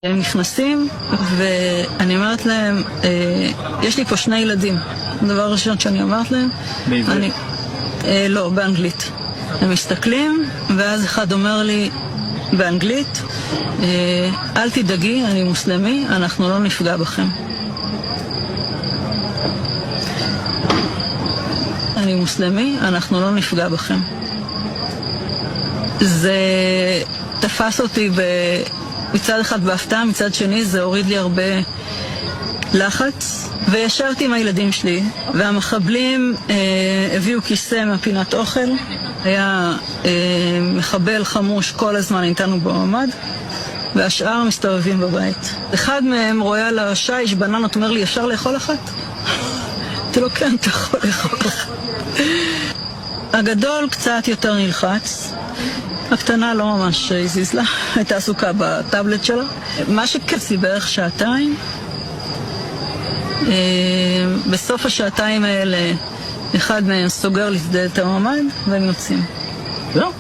הם נכנסים ואני אומרת להם, יש לי פה 2 ילדים. הדבר הראשון שאני אומרת להם, בעברית? לא, באנגלית. הם מסתכלים ואז אחד אומר לי באנגלית, אל תדאגי, אני מוסלמי, אנחנו לא נפגע בכם. אני מוסלמי, אנחנו לא נפגע בכם. זה תפס אותי מצד אחד בהפתעה, מצד שני זה הוריד לי הרבה לחץ, וישבתי עם הילדים שלי, והמחבלים הביאו כיסא מהפינת אוכל, היה מחבל חמוש כל הזמן איתנו בממ"ד, והשאר מסתובבים בבית. אחד מהם רואה על השיש בננות, אומר לי, אפשר לאכול אחת? אמרתי לו, כן, אתה יכול לאכול אחת. הגדול קצת יותר נלחץ, הקטנה לא ממש הזיז לה, הייתה עסוקה בטאבלט שלה. מה שקפסי בערך 2 שעתיים, בסוף השעתיים האלה אחד מהם סוגר לי את הממ"ד והם יוצאים. לא?